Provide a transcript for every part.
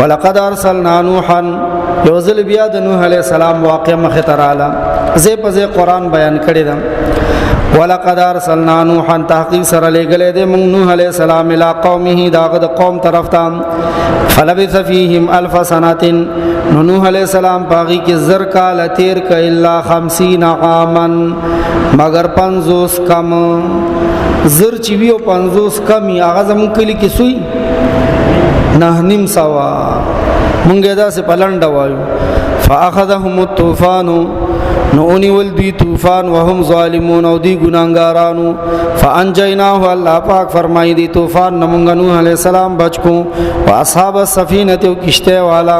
ولقد ارسلنا نوحا یوزل بیا د نوح علیہ السلام واقع مخ تراله زه په قرآن بیان کړی دا ولقد ارسلنا نوحا تحقیق سره لګلې د نوح علیہ السلام الی قومه داغه د قوم طرف ته فلبث فیهم الف سنه نوح علیہ السلام باغی کې زر کال تیر ک الا 50 عاما مگر 50 کم زر چې ویو 50 کمی هغه زمون کلی کې سوی نه نیم سوا مونږه دا سه پلنډ وایو فاخذهم الطوفان نونی ولدی طوفان وهم ظالمون او دی ګناګارانو فانجیناه الله پاک فرمای دی طوفان نمونږ نوح علیہ السلام بچکو واصحاب السفینه تو کشته والا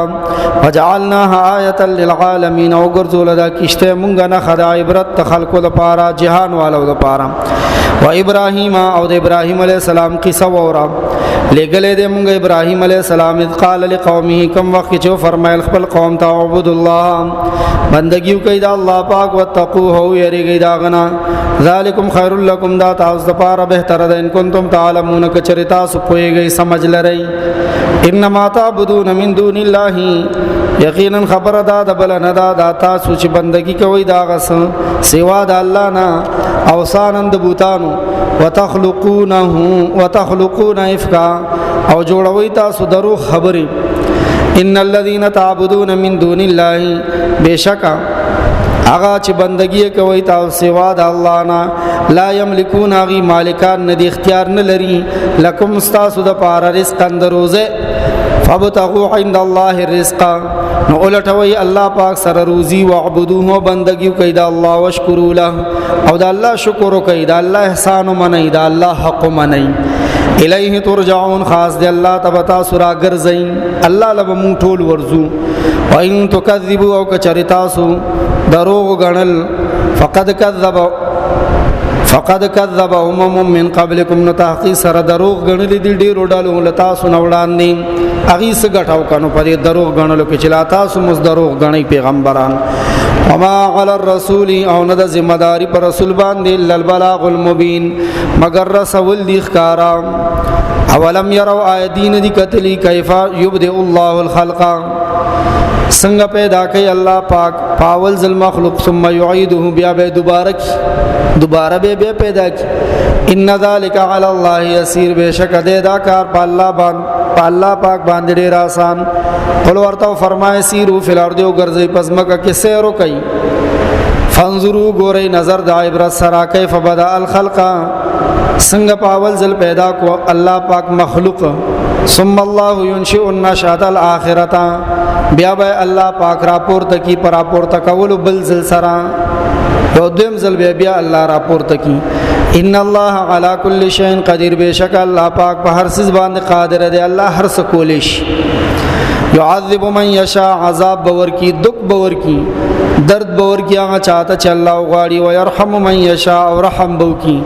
وجعلناها آیه للعالمین او ګرځول دا کشته مونږ نه خدای عبرت خلقو لپاره جهان والو لپاره و ابراهیم او د ابراهیم علیہ السلام قصه وورا لګلې د مونږ ابراهیم علیہ السلام اذ قال لقومه کم وخت چې فرمایل خپل قوم ته عبد الله بندگی کوي دا الله پاک وتقوه او یریږي دا غنا ذالکم خیر لکم دا تاسو لپاره بهتر ده ان کنتم تعلمون کچریتا سو پويږي سمجھ لري انما تعبدون من دون الله یقینا خبر دا د بل نه دا تاسو چې بندگی کوي دا غس سوا د الله نه اوسانند بوتانو وتخلقون افکا او جوړوي تاسو درو خبري ان الذين تعبدون من دون الله بشکا هغه چې بندگی کوي تاسو سوا د الله نه لا یملکون غی مالکان نه دی اختیار نه لري لکم استاسو د پار رزق اندروزه فابتغوا عند الله الرزق نو ولټوي الله پاک سره روزي وعبدوه بندگی کوي د الله وشکروا له او د الله شکر کوي د الله احسان منئ د الله حق منئ الیه ترجعون خاص د الله تبتا سورا ګرځئ الله لبم ټول ورزو وان تکذبوا او کچریتاسو دروغ غنل فقد كذب من قبلكم نو تحقیق سره دروغ غنل دي ډیرو ډالو لتا سن وړاندې اغي س غټاو کنو په دروغ غنلو کې چلاتا سو مز دروغ غني پیغمبران وما على الرسول او نه د ذمہ داری پر رسول باندې الا البلاغ المبين مگر رسول دي ښکارا اولم يروا ايدين دي قتلي كيف يبدئ الله الخلق څنګه پیدا کوي الله پاک پاول ذل مخلوق ثم يعيده بیا به دوباره به پیدا کی ان ذلك على الله يسير بشک دې دا کار په الله پاک باندې ډیر آسان قل ورته فرمای سیرو فی الارض او ګرځي پزماکه کې سیر کوي فانظروا ګورئ نظر د عبرت سره کیف بدا الخلق څنګه پاول ذل پیدا کو الله پاک مخلوق ثم الله ينشئ النشأة الآخرة بیا به الله پاک راپورته کی پر راپورته کول بل زل سرا یو دیم زل بیا الله راپورته کی ان الله على كل شيء قدير بشک الله پاک په هر څه باندې قادر دی الله هر څه کولیش يعذب من يشاء عذاب باور کی دک باور کی درد باور کی هغه چاته چې الله غواړي او يرحم من يشاء او رحم بو کی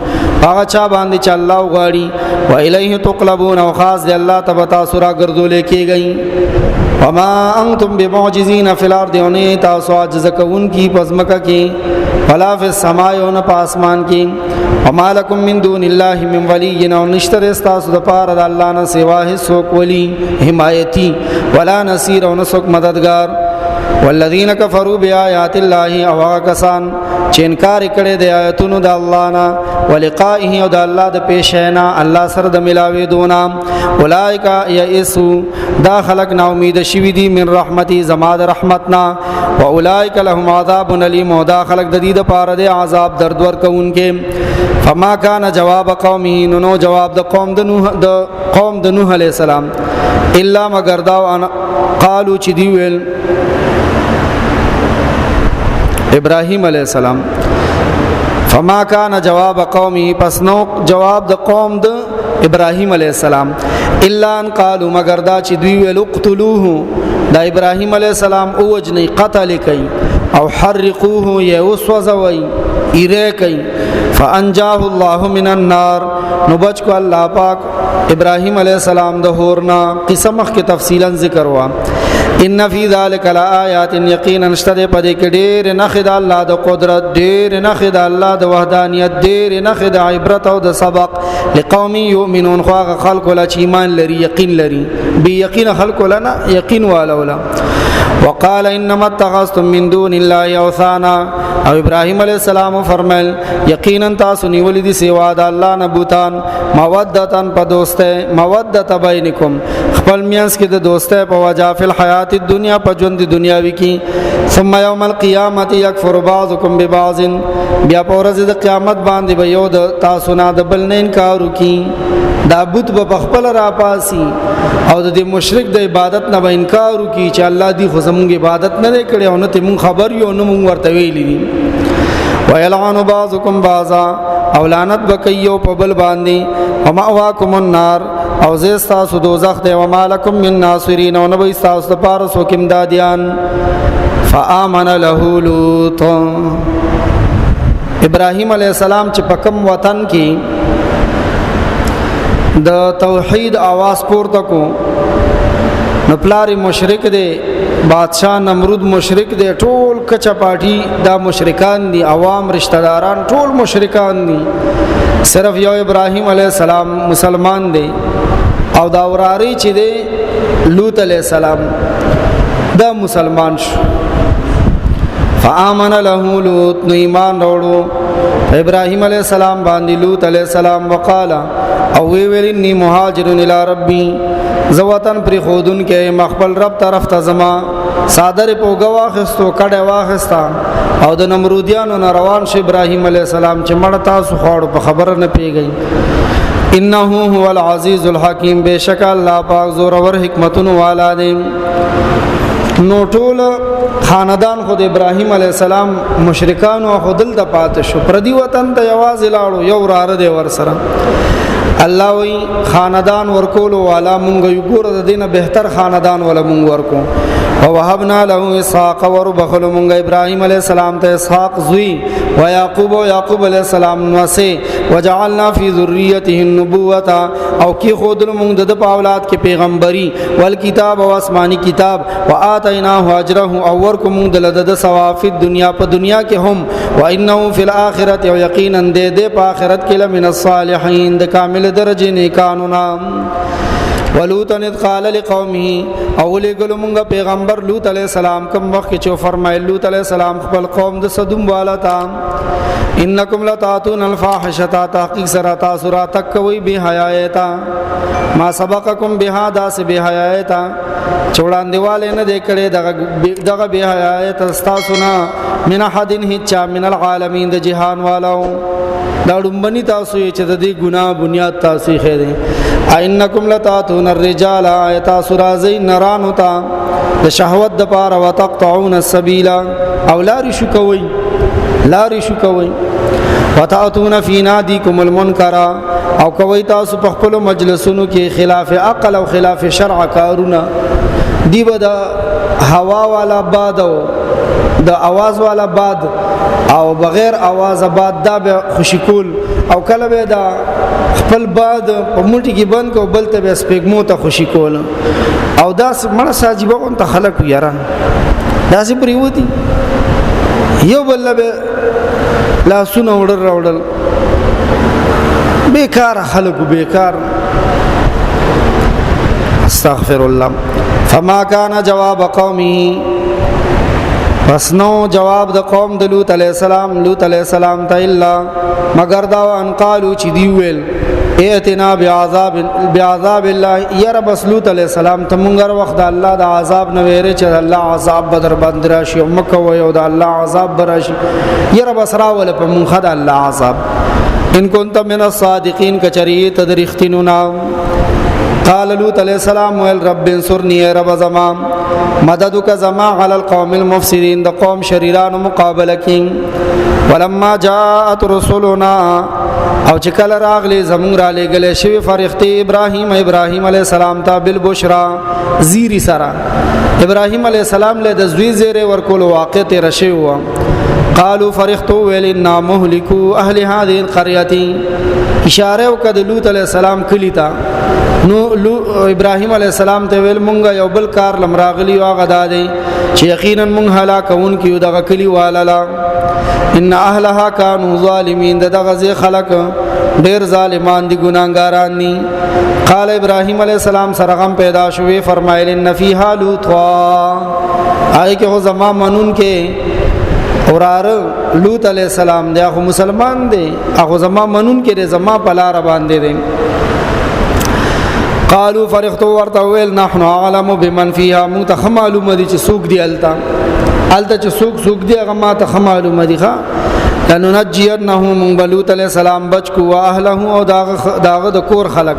هغه چا باندې چې الله غواړي و الیه تقلبون او خاص دی الله تبارک سورہ ګرځول کیږي وما انتم بمعجزين في الارض وني تاسو عجز کوون کی پزمکه کی ولا فی السماء ون پاسمان کی وما لكم من دون الله من ولي او نشتر استاسو د پاره د الله نه سوا هیڅ ولی حمایتی ولا نصير او نسوک مددگار والذین کفروا بآیات الله او کسان چې انکار کړي د آیاتونو د الله نه ولقائه او د الله د پیښینا الله سره د ملاوي دونا اولئک یئسوا دا خلق نا امید شوی دي من رحمتي زما د رحمتنا واولئک لهم عذاب الیم او دا خلق د دې د پاره د عذاب درد ور کوونکې فما کان جواب قومه نو جواب د قوم د نوح علیہ السلام الا مگر دا قالو چې دی ویل ابراهیم علیہ السلام فما کان جواب قومه پس نو جواب د قوم د ابراهیم علیہ السلام الا ان قالوا مگر دا چې دوی ویل اقتلوه دا ابراهیم علیہ السلام او وجنی قتل کوي او حرقوه یا وسوځوي ایره کوي فانجاه الله من النار نو بچ کو الله پاک ابراہیم علیہ السلام د هورنا قصه مخ کې تفصیلا ذکر وا ان فی ذلک لآیات یقینا اشتد پدې کې ډېر نخ د الله د قدرت ډېر نخ د الله د وحدانیت ډېر نخ د عبرت او د سبق لقوم یؤمنون خو خلق لا ایمان لري یقین لري بی یقین خلق لنا یقین والا وقال انما اتخذتم من دون الله اوثانا او ابراہیم علیہ السلام فرمایل یقینا تاسو نیولې دي سوا د الله نه بوتان مودتن په دوسته مودت بینکم خپل میانس کې د دوسته په وجا فل حیات الدنیا په ژوند دنیاوی کې ثم یوم القیامت یکفر بعضکم ببعض بیا په ورځ د قیامت باندې به یو د تاسو نه د بل نه انکار وکي دا بت په خپل را پاسي او د مشرک د عبادت نه انکار وکي چې الله دی خو زموږ عبادت نه کړي او نه ته مون خبر یو نه مون ورته ویلي دي ويلعن بعضكم بعضا او لعنت بکيو په بل باندې ومأواكم النار او زستا سو دوزخ دی ومالکم من ناصرین او نبی تاسو لپاره سو کیم دادیان فآمن له لوط ابراہیم علیہ السلام چې په کوم وطن کې د توحید आवाज پورته کو نو پلاری مشرک دی بادشاہ نمرود مشرک دی ټول کچا پاټي دا مشرکان دي عوام رشتہ داران ټول مشرکان دي صرف یو ابراہیم علیہ السلام مسلمان دی او دا وراری چې دی لوط علیہ السلام دا مسلمان شو فآمن له لوط نو ایمان وروړو ابراہیم علیہ السلام باندې لوط علیہ السلام وقالا او وی ویلنی مهاجرن الی ربی زواتن پر خودن کې مخبل رب طرف ته زما صادر پوګه واخستو کډه واخستا او د نمرودیانو روان ش ابراهیم علی السلام چې مړ تاسو خوړ په خبر نه پیږي انه هو العزیز الحکیم بشک الله پاک زور ور حکمتون والا دی نو ټول خاندان خود ابراهیم علی السلام مشرکان او خودل د پات شو پردی وطن ته आवाज لاړو یو راره دی ور سره الله وی خاندان ورکول والا مونږ یو ګور د دینه بهتر خاندان ولا مونږ ورکو او وهبنا له اسحاق وربخل مونږ ابراهیم علیہ السلام ته اسحاق زوی و یعقوب علیہ السلام نوسه وجعلنا فی ذریته النبوة او کی خود مونږ د اولاد کې پیغمبري والکتاب او آسمانی کتاب واتیناه اجره او ورکو مونږ د ثواب فی دنیا په دنیا کې هم و انه فی الاخرته او یقینا د په آخرت کې لمن الصالحین د کامل درجه نیکانو نام ولوطا اذ قال لقومه اول گلمونگا پیغمبر لوط علیہ السلام کم وقت چو فرمائے لوط علیہ السلام خپل قوم د صدوم والا تا انکم لتاتون الفاحشتا تحقیق سراتا سورا تک کوئی بے حیایتا ما سبقکم بها داس بے حیایتا چوڑان دیوالے نہ دیکھڑے دغه بے حیایت استاسنا من حدن هچا من العالمین د جهان والاو دا ډمبني تاسو چې د دې ګناه بنیاد تاسو خېده انکم لتاتون الرجال ایتا سرازی نران ہوتا د شهوت د پاره وتقطعون السبیل او لاری شو کوي وتاتون فی نادیکم المنکر او کوي تاسو په خپل مجلسونو کې خلاف عقل او خلاف شرع کارونه دی به د هوا والا باد د आवाज والا باد او بغیر आवाज باد دا به خوشی کول او کله به دا خپل باد په موټي کې بند کو بلته به سپېګمو ته خوشی کول او دا مړه ساجيبه اون ته خلق یاره دا سي پریوتی یو بل به لا سونه وړل بیکار خلق بیکار استغفر الله فما كان جواب قومه پس نو جواب د قوم د لوط علیہ السلام ته الا مگر دا ان قالو چې دی ویل ائتنا بعذاب الله ير بس لوط علیہ السلام ته مونږ وخت د الله د عذاب نه ویره چې الله عذاب بدر باندې راشي او مکه و یو د الله عذاب براشي ير بس راول په مونږ د الله عذاب ان كنت من الصادقين کچری تدریختینونا قال لوط علیہ السلام ویل رب انصرنی اے رب زما مددک زما علی القوم المفسدین د قوم شریران مقابله کی ولما جاءت رسلنا او چې کله راغلی زمون را لګل شوی فرښتې ابراهیم علیه السلام ته بالبشرا زیری سرا ابراهیم علیه السلام له د زوی زیره ورکول واقع ته رشي و قالوا فرښتو ویل ان مهلكو اهل هذه القريه اشاره وکړه لوط علیه السلام کلی ته نو ابراهیم علیه السلام ته ویل مونږه یو بل کار لمراغلی او غدا دی چې یقینا مونږ هلاکون کیو دغه کلی والا ان اهلها كانوا ظالمين دغه ځای خلق ډیر ظالمان دي ګناګاران دي قال ابراهیم علیه السلام سرغم پیدا شوی فرمایل ان فیها لوطا آی که زما منون کې اورار لوط علیه السلام دی هغه مسلمان دی هغه زما منون کې زما پلار باندې دی قالوا فرحتو ورته ویل نحن اعلم بمن فيها متخمالو مدي چې سوق دی التا چې سوق دی هغه ما ته معلومه دي ښا لننجينه من لوط علیہ السلام بچ کو اهله او داغه د کور خلق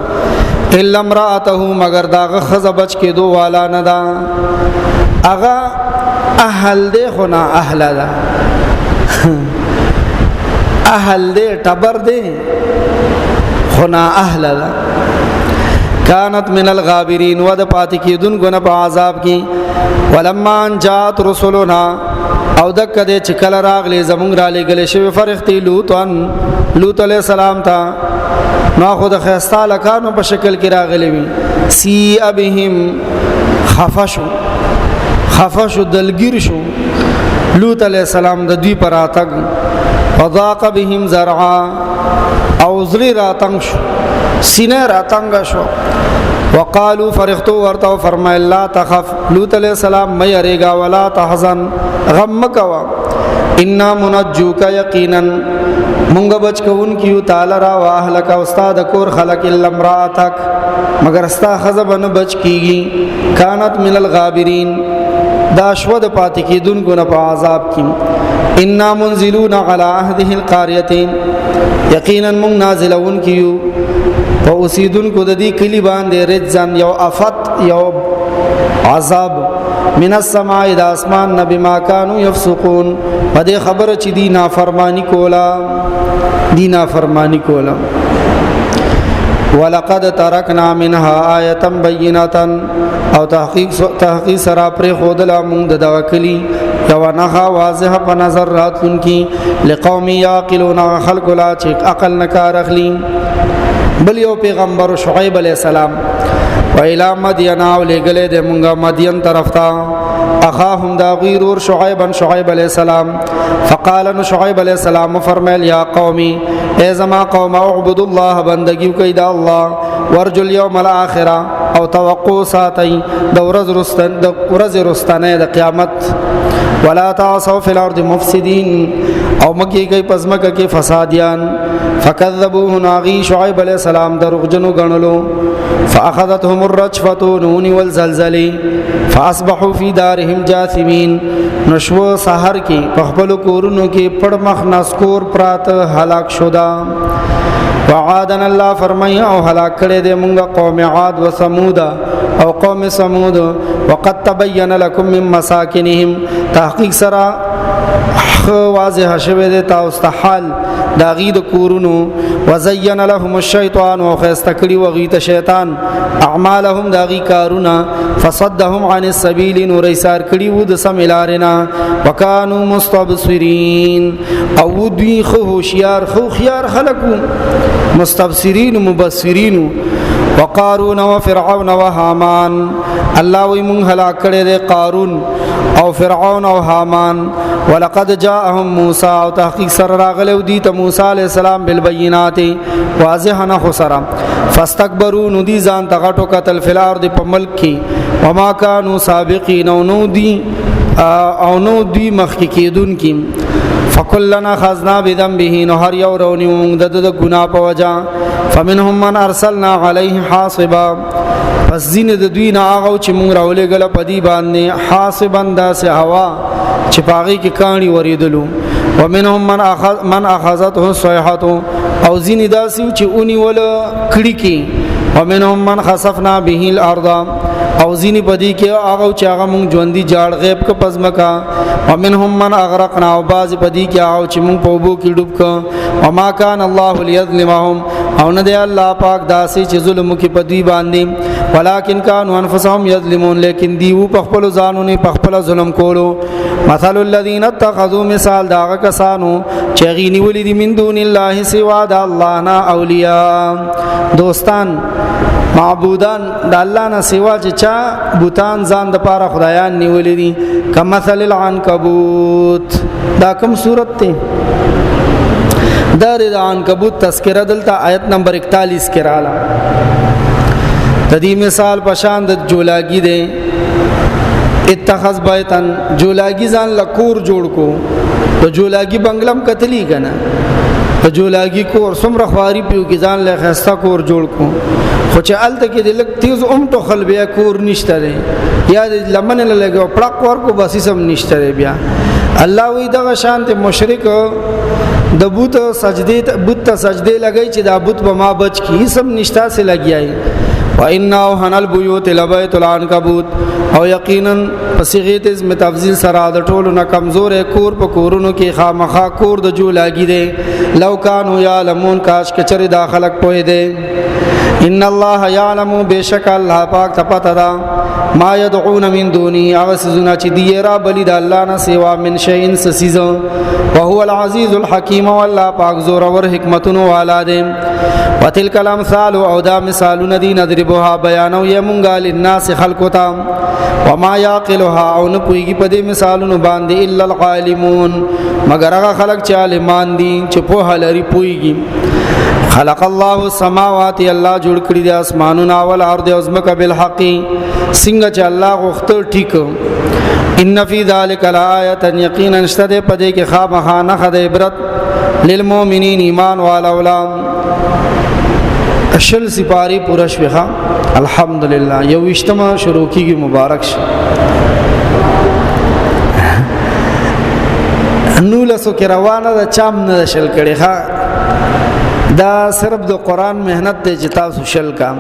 الا امراته مگر داغه خزه بچ کې دو والا نه دا اغه اهل دی خو نه اهل دا اهل دی ټبر دی خو نه اهل دا كانت من الغابرين ود پات کی دن گنا په عذاب کی ولما ان جاءت رسلنا او دک دې چکل راغلی زمونږ را لګل شوی فرښتې لوط علیہ السلام ته نو خود خستا لکانو په شکل کې راغلی وي سی ابهم خفشو دلگیر شو لوط علیہ السلام د دوی پر اتګ وضاق بهم زرعا او زری راتنګ شو سینه راتنګ شو وقالو فرحتو ورتو فرمای لا تخف لوط علیہ السلام مې اریگا ولا تحزن غم کوا انا منجوک یقینا مونږ بچ کوون کیو تعالی را واهلک استاد کور خلق الا امراتک مگر استا خزبن بچ کیږي کانت من الغابرین دا شود پات کی دن گنا په عذاب کی انا منزلون علی عهده القريه یقینا مونږ نازلون کیو او اوسیدون کو د دې کلی باندې رجزن یو افت یو عذاب من السماء د اسمان نبی ما كانوا يفسقون پدې خبر چې دی نافرمانی کولا ولقد ترکنا منها آیه بینه او تحقیق سرا پر خودلا مونږ د دواکلی یو نه واضح په نظر راتون کی لقوم یعقلون خلق لا چې عقل نکار اخلي بل یو پیغمبر شعیب علیہ السلام و الى مدین او لګلې د مونږه مدین طرف ته اخاهم دا غیرور شعیب علیہ السلام فقال ان شعیب علیہ السلام فرمایل یا قومي ای زما قوم اعبد الله بندگی کوي دا الله ورجو اليوم الاخره او توقع ساتي د ورځ رستنه د قیامت ولا تعصوا في الارض مفسدين او مکی گئی پزمک کې فسادیان فكذبوه ناغي شعیب علیہ السلام دروغجنو غنلو فاخذتهم الرجفه نون والزلزل فاصبحوا في دارهم جاثمين نشو سحر کې پخپل کورونو کې پړ مخ نسکور پرات هلاک شودا وعادن الله فرمای او هلاک کړي د مونږه قوم عاد و ثمود او قوم ثمود وقد تبين لكم من مساكنهم تحقیق سرا واضح شوه د تاسو ته حال دا غید کورونو وزین لهم الشیطان وخستکلی وغیت شیطان اعمالهم دا غی کارونا فصدهم عن السبیل نور ایثار کړي وو د سملارنا وکانو مستبصرین او دوی خو خيار خلقو مستبصرین مبصرین وقارون وفرعون وهامان الله وی مون هلاک کړي د قارون او فرعون او هامان ولقد جاءهم موسى او تحقیق سره راغلو دي ته موسی عليه السلام بالبينات واضحنا خسرا فاستكبروا ندي ځان تغټو قتل فل ارض په ملک کې وما كانوا سابقين او نو دي مخکې کېدون کې فكلنا خذنا بذنبه نهر يوروني د ګنا په وجا فمنهم من ارسلنا عليه حاصبا پس دین د دوی نه هغه چې مونږ راولې غل پدی باندې حاصبن داسه هوا چې پاغي کې کانی وریدلو ومنهم من اخذته الصيحه او زین داسه چې اونې ول کړي کې ومنهم من خسفنا به الارض او ځینې بدی کې هغه چې هغه مونږ ژوندۍ جاړ غیب ک پزمکا ومنهم من اغرقنا او باز بدی کې هغه چې مونږ په وبو کې ډوب ک وما كان الله ليظلمهم او نه دی الله پاک داسې چې ظلم کې پدوی باندې ولکن كانوا انفسهم يظلمون لیکن دیو په خپل ځانونه په خپل ظلم کولو مثل الذين اتخذوا مثال داغه کسانو چې غینی ولید من دون الله سوا د الله نه اولیاء دوستان معبودان د الله نه سوا چې چا بوتان ځان د پاره خدایان نیولې دي کمثل العنکبوت دا کوم صورت ته د عنکبوت تذکرہ دلته آیت نمبر 41 کې رااله تدی مثال پشان د جولاګي دی اتخذ بیتن جولاګي ځان لکور جوړ کو ته جولاګي بنگلم کتلی کنه ته جولاګي کور سمره خواري پیو کې ځان له خسته کور جوړ کو خو چې الته کې د لک تیز تو خلبیا کور نشته دی یا د لمن له لګو پړق ورکو بس سم نشته دی بیا الله وی دغه شانت مشرک د بوت سجدې بوت سجدې لګی چې دا بوت به ما بچ کی سم نشتا سے لګیای وانه هنل بیوت لبیت العنکبوت او یقینا پسیغیت از متفضیل سره د ټولو نه کمزور کور په کورونو کې خامخا کور د جو لاګی دی لو کانوا یعلمون کاش کچری داخلك پوی دی ان الله يعلم بشک الله پاک تپتا ما يدعون من دوني اغسزنا چې دی را بلی د الله نه سوا من شيء سسیز وهو العزيز الحكيم والله پاک زور اور حکمتونو والا دی وتلك الامثال او دا مثالون دی نضربها بیانو یمونګه للناس خلقتا وما يعقلها او نه پویږي په دې مثالونو باندې الا العالمون مگر هغه خلق چې عالمان دي چې په هلري پویږي خلق الله السماوات الله جوړ کړی د اسمانونو او الارض او زمکه بالحق څنګه چې الله غوښتل ټیک ان فی ذلک لآیه یقینا اشتد پدې کې خامخا نه خد عبرت للمؤمنین ایمان والا اشل سپاری پورا شوخه الحمدلله یو اجتماع شروع کیږي مبارک شه نو لسو کې روانه د چام نه شل کړي ها دا صرف د قران مهنت ته چې تاسو شل کام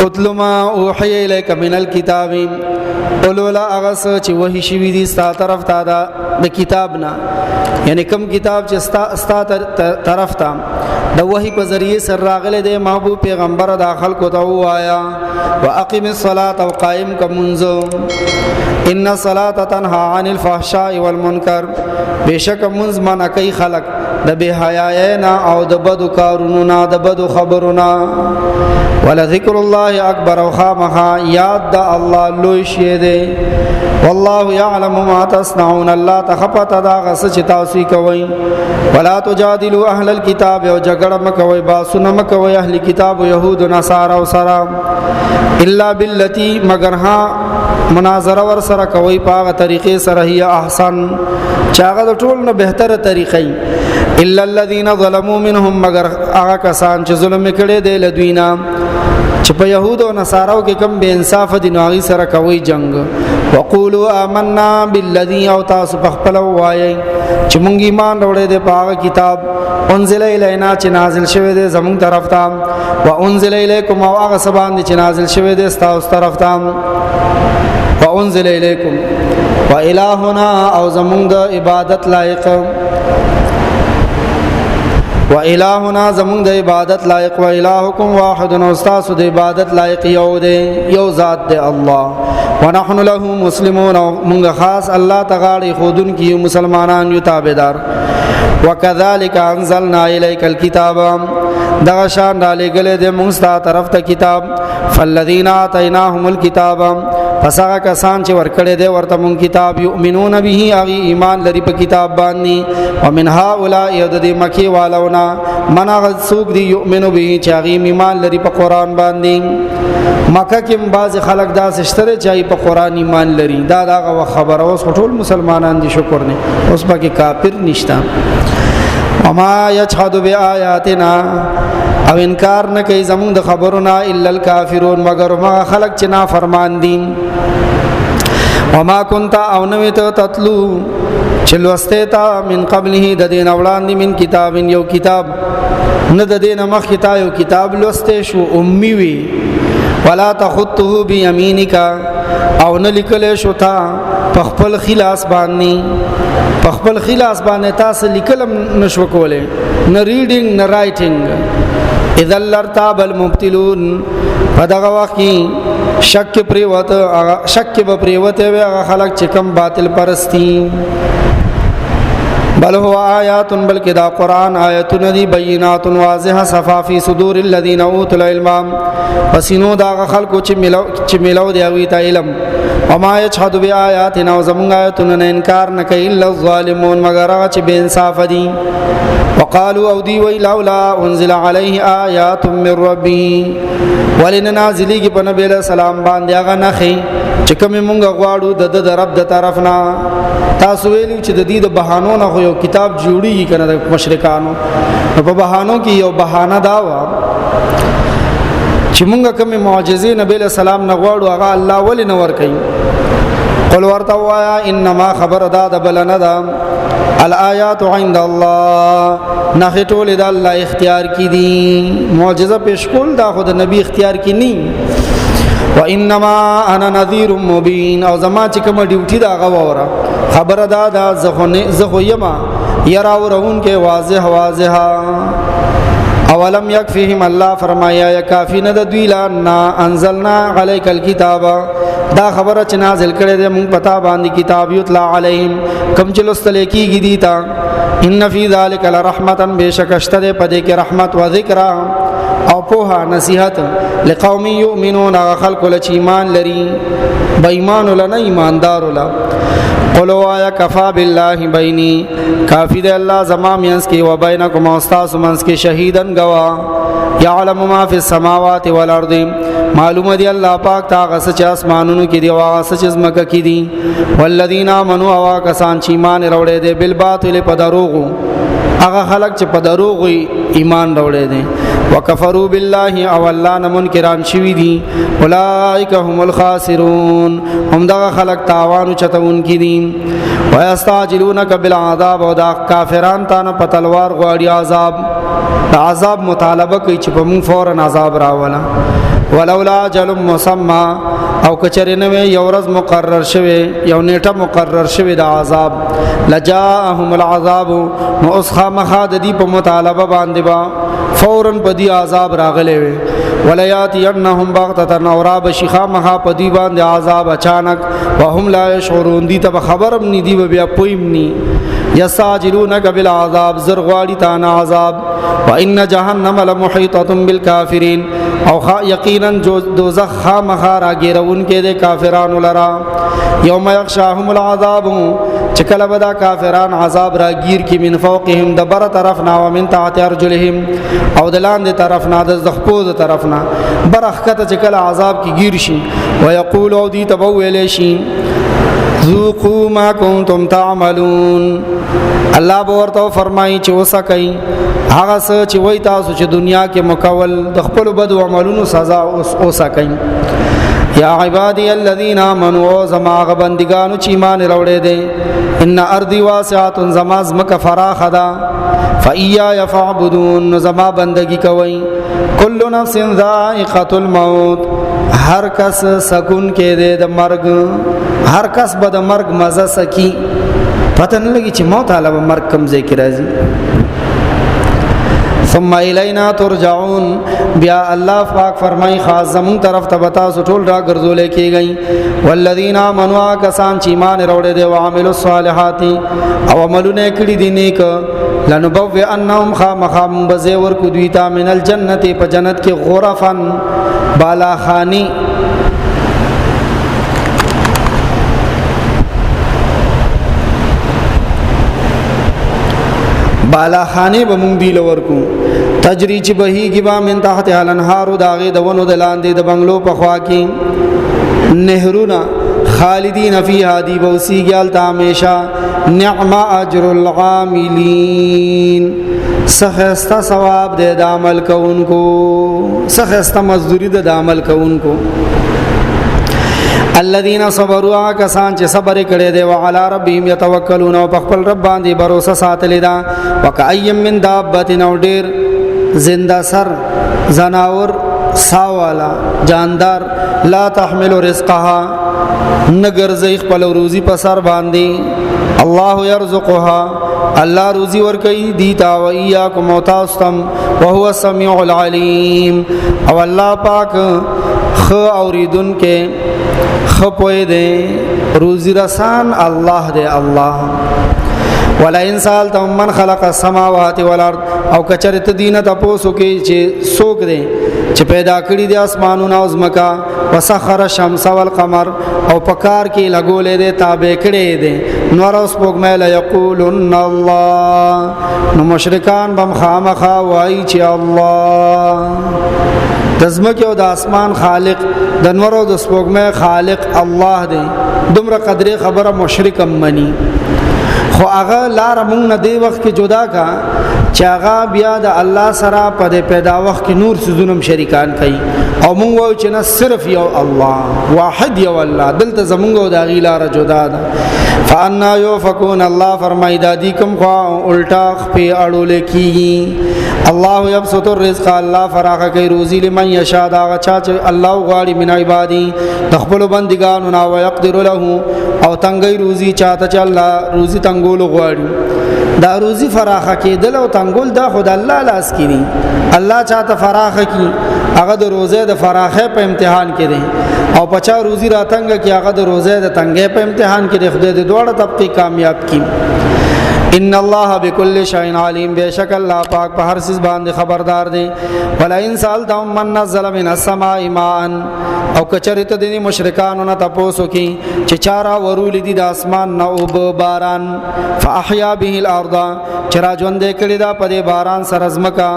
اتلو ما اوحی الیک من الكتاب اولولا اغس چې وحی شوی دي ستا طرف ته دا د کتاب نه یعنی کوم کتاب چې ستا طرف ته د وحی په ذریعه سر راغله د محبوب پیغمبر داخل کو ته وایا واقم الصلاه او قائم کمنز ان الصلاه تنها عن الفحشاء والمنکر بشک منز من کوي خلق د به حیانا او د بدو کارونو نه د بدو خبرونه ولا ذکر الله اکبر او خامخا یاد د الله لوی شه دی والله يعلم ما تصنعون الله تخفت دا غس چې تاسو کوي ولا تجادلوا اهل الكتاب او جګړه مکوي باسونه مکوي اهل کتاب او يهود او نصارا او سلام الا بالتي مگر ها مناظره ور سره کوي په طریقې سره هي احسن چاغه د ټول نه بهتره طریقې الا الذين ظلموا منهم مگر هغه کسان چې ظلم کړي دي لدوینا چې په يهود او نصاراو کې کم بے انصاف دي نو سره کوي جنگ وقولوا آمنا بالذي او تاسو خپل وایي چې مونږ ایمان وروړي د پاک کتاب انزل الینا چې نازل شوی دی زمونږ طرف ته وانزل الیکم او هغه سبان چې نازل شوی دی تاسو طرف ته وانزل الیکم والهنا او زمونږ د عبادت لایق و الہنا زمون د عبادت لایق و الہکم واحد و استاس د عبادت لایق یو دی یو ذات دی الله ونحن له مسلمون مونږ خاص الله تغاړي خودن کی مسلمانان یو تابعدار وکذالک انزلنا الیک الكتاب دا شان دالې غلې د مونږ ستاسو طرف ته کتاب فالذین آتیناهم الكتاب پس هغه کسان چې ورکړې دي ورته مونږ کتاب یؤمنون به هغه ایمان لري په کتاب باندې ومن هؤلاء یذ مکی والونا من هغه څوک دی یؤمنو به چې هغه ایمان لري په قران باندې مکه کې بعض خلک دا سشتره چې په قران ایمان لري دا دغه خبره اوس ټول مسلمانان دي شکر نه اوس پکې کافر نشتا وما یجحد بآیاتنا او انکار نه کوي زمون د خبرونه الا الکافرون مگر ما خلق چې نا فرمان دي وما كنت او نو ته تتلو چلوسته تا من قبله د دین اولان من کتاب یو کتاب نه د دین مخ کتاب کتاب لسته شو امی وی ولا تخطه بيمينك او نه لیکل شو تا پخپل خلاص باندې پخپل خلاص باندې تاسو لیکلم نشو کوله نه ریډینګ نه رائټینګ اذا لرتاب المبتلون پدغه وخت شک به پریوته وي هغه خلک چې کم باطل پرستی بل هو آیات بلکې دا قرآن آیاتونه دي بینات واضحه صفا فی صدور الذین اوتوا العلم پسینو دا خلکو چې ملو دی وی ته علم وما یجحد بیااتنا وزمون آیاتونه نه انکار نه کوي الا الظالمون مگر هغه چې بے انصاف دي وقالوا او دی وی لولا انزل علیه آیات من ربه ولن نازلی کی په نبی له سلام باندې هغه نخي چې کوم مونږ غواړو د رب د طرفنا تاسو ویلو چې د دې د بهانو نه یو کتاب جوړیږي کنه د مشرکانو په بهانو کې یو بهانه دا و چې مونږ کوم معجزې نبی له سلام نه غواړو هغه الله ولې نه ور کوي قل ورته وایا انما خبر دا بلنه دا الآیات عند الله نه ټول د الله اختیار کی دي معجزه پیش کول دا خود نبی اختیار کی نه وانما انا نذیر مبین او زما چې کوم ډیوټي دا غوړه خبر دا زخو یما یراورون کې واضح اولم یکفیهم الله فرمایا یا کافی نه د دوی لا انزلنا علیک الکتاب دا خبره چې نازل کړي دې مونږ پتا باندې کتاب یتلا علیہم کم چې لستل کېږي دي تا ان فی ذلک لرحمتا بشکشته پدې کې رحمت و ذکر او په نصیحت لقوم یؤمنون خلق ل ایمان لري بېمان ولنه ایماندار ولا قولوا یا کفا بالله بینی کافی د الله زما مینس کې و بینکم استاس منس کې شهیدن گوا یعلم ما فی السماوات والارض معلوم دی الله پاک تا غس چې اسمانونو کې دی او غس چې زمکه کې دی والذین آمنوا وا کسان چې ایمان وروړي دي بالباطل په دروغ هغه خلق چې په دروغ ایمان وروړي دي وکفروا بالله او الله نه منکران شوی دي اولئک هم الخاسرون هم دا خلق تاوان چتون کی دي ويستعجلونك بالعذاب او دا کافران ته په تلوار غواړي عذاب مطالبه کوي چې په مون فورن عذاب راولا ولولا اجل مسمى او کچره نو یو ورځ مقرر شوی یو نیټه مقرر شوی د عذاب لجاءهم العذاب نو اسخه مخاد دی په مطالبه باندې با فورن په دی عذاب راغلی وي ولياتينهم بغتة اوراب شيخا مها په دی باندې عذاب اچانک وهم لا يشعرون دی ته خبرم ني دی بیا پویم ني یستعجلونک بالعذاب زرغواړي تانا عذاب وان جهنم لمحيطه بالكافرين او یقینا دوزخ خامخا راګیرون کې د کافرانو لرا یوم یغشاهم العذاب چکل بدا کافران عذاب راګیر کې من فوقهم دبر طرفنا ومن تحت ارجلهم او دلاند طرفنا د زخپوز طرفنا برخته چکل عذاب کې گیر شي ويقول او دی تبویل شي ذوقوا ما كنتم تعملون الله ورته فرمایي چې وسکای هغه څه چې وای تاسو چې دنیا کې مکول د خپل بد عملونو سزا وسکای یا عبادی الذین آمنوا زما غبندگانو چې ایمان وروړي دي ان ارضی واسعه زماز مک فراخ ده فایا يفعبدون زما بندگی کوي کل نفس ذائقه الموت هر کس سکون کې ده د مرګ هر کس به د مرګ مزه سکی پته نه لګي چې موت علاوه مرګ کم ځای کې راځي ثم الینا ترجعون بیا الله پاک فرمای خاص زمون طرف ته بتا ټول را ګرځول کېږي والذین آمنوا کسان چې ایمان وروړي دي او عملوا الصالحات او عملونه کړي دي نیک لنبوئ انهم خامخام بزور کو دویتا من الجنه په جنت کې غرفن بالا خانی بالا خانه به مونږ دی لور کو تجری چې بهیږي با من تحت الانهار داغه دونو دلاندې د بنگلو په خوا کې نهرونا خالدین فیها دی بوسی گال تا همیشه نعم اجر العاملین سخستا ثواب دے د عمل کوونکو سخستا مزدوری د عمل کوونکو الذين صبروا کسان چې صبر کړي دي او علی ربهم يتوکلون او په خپل رب باندې باور ساتل دي وکایم من دابه نو ډیر زندہ سر زناور ساوالا جاندار لا تحمل رزقها نگر زیخ پل روزی پسر باندی اللہ یرزقها اللہ روزی ورکی دیتا و ایاکم و تاستم وهو السمیع العلیم او اللہ پاک خ اوریدن کے خ پوئے دے روزی رسان اللہ دے اللہ ولئن سالتهم من خلق السماوات والارض او کچرت دینه تاسو کې چې سوک دي چې پیدا کړی دي اسمانونه او زمکا وسخر الشمس والقمر او پکار کې لګولې دي تابع کړي دي نور اوس پوګمه لا یقولن الله نو مشرکان بم خامخا وای چې الله د زمکه او د اسمان خالق د نور او د سپوږمۍ خالق الله دی دومره قدرې خبره مشرکم منی خو هغه لار مونږ نه دی وخت کې جدا کا چې هغه بیا د الله سره په پیدا وخت کې نور سيزونم شریکان کوي او مونږ وایو چې نه صرف یو الله واحد یو الله دلته زمونږ او د غیلار جدا ده فانا یوفکون الله فرمای دادی کوم خوا الټا په اړول کیږي الله یبسط الرزق الله فراخ کوي روزي لمن یشاء دا چا چې الله غواړي من عبادي تخبل بندگانو نا ويقدر له او تنګي روزي چاته چې الله روزي تنګول غواړي دا روزي فراخ کېدل او تنګول دا خود الله لاس کړي الله چاته فراخ کی هغه د روزه د فراخه په امتحان کې دي او پچا روزي راتنګ کی هغه د روزه د تنګې په امتحان کې د خدای د دوړه طبقه کامیاب کی ان الله بكل شيء عليم بشک الله پاک په هر څه باندې خبردار دی ولا ان سالتهم من نزل من السماء ماء او کچریت دي مشرکانو نه تاسو کی چې چارا ورول دي د اسمان نه او باران فاحيا به الارض چرا ژوند کړي دا په باران سره زمکا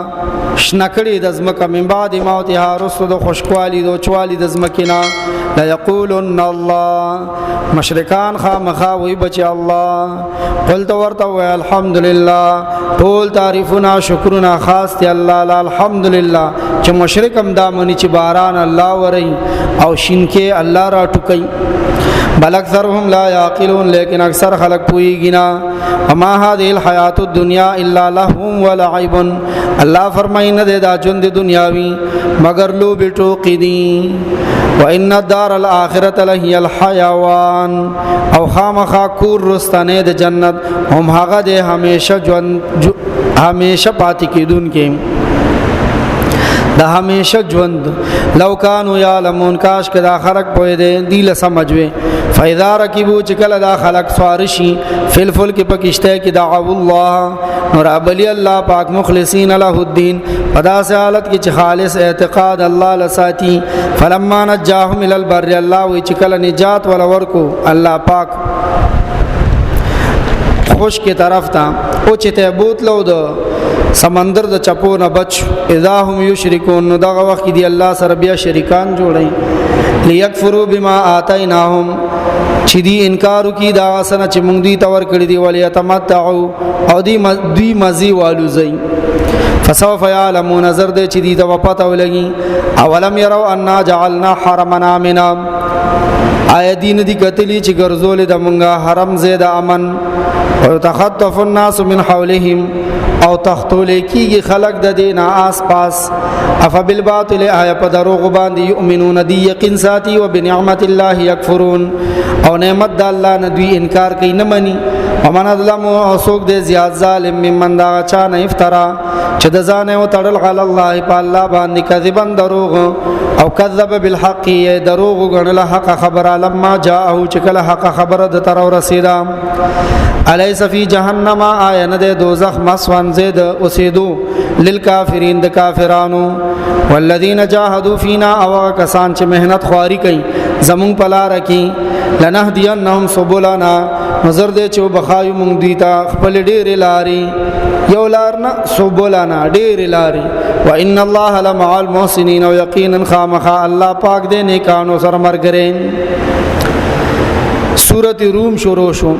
شنکړي د زمکا من بعد موتها رسو د خوشکوالی د چوالی د زمکینا لا یقولن الله مشرکان خامخا وی بچ الله قل تو ورته الحمدلله ټول تعریفنا شکرنا خاص دی الله لا الحمدلله چې مشرکم دا منی چې باران الله وري او شینکه الله را ټوکي بل اکثرهم لا یعقلون لیکن اکثر خلق پوئیږي نه اما هذه الحیات الدنیا الا لهو ولعب الله فرمای نه دا ژوند دنیاوی مگر لو بټوقی دي وان الدار الاخرته لهي الحيوان او خامخا کور رستنه د جنت هم هغه د همیشه ژوند همیشه پاتې کیدون کې دا همیشه ژوند لو کانوا یعلمون کاش کدا خلق پوی دے دیل سمجھوے فاذا رکبوا چکل دا خلق سوارشی فل فلک پکشتے کی دعوا الله اور ابلی الله پاک مخلصین له الدین پدا سے حالت کی خالص اعتقاد الله لساتی فلما نجاهم الى البر الله وی چکل نجات ولا ورکو الله پاک خوش کی طرف تا او چته بوتلو دو سمندر د چپو نه بچ اذا هم یشرکون دغه وخت دی الله سره بیا شریکان جوړي لیکفروا بما آتیناهم چې دی انکار کی دا سن چې مونږ دی تور کړی دی ولی تمتعوا او دی مزي والو زئی فسوف يعلمون نظر دې چې دی د پته ولګي اولم يروا ان جعلنا حرمنا امنا آیا دین دی کتلی چې ګرځول د مونږه حرم زید امن او تخطف الناس من حولهم او تختول کیږي خلق د دین آس پاس اف بالباطل آیا په دروغ باندې یؤمنون دی یقین ساتي او بنعمت الله یکفرون او نعمت د الله نه دوی انکار کوي نه مني ومن ظلم او سوق د زیات ظالم ممن دا چا نه افترا چې د ځان او تړل غل الله په الله باندې کذبن دروغ او کذب بالحق دروغ غنل حق خبر لما جاءه چکل حق خبر د تر رسیدا الیس فی جهنم آیا نه د دوزخ مسوان زید اوسیدو للکافرین د کافرانو والذین جاهدوا فینا او کسان چې مهنت خواری کوي زمون پلا رکی لنهدینهم سبلنا نظر دې چې بخایو مونږ دیتا خپل ډیر لاري یو لار نه سبلنا ډیر لاري وان الله لمع المحسنین او یقینا خامخا الله پاک دې نیکانو سره مرګرین سورۃ روم شروع شو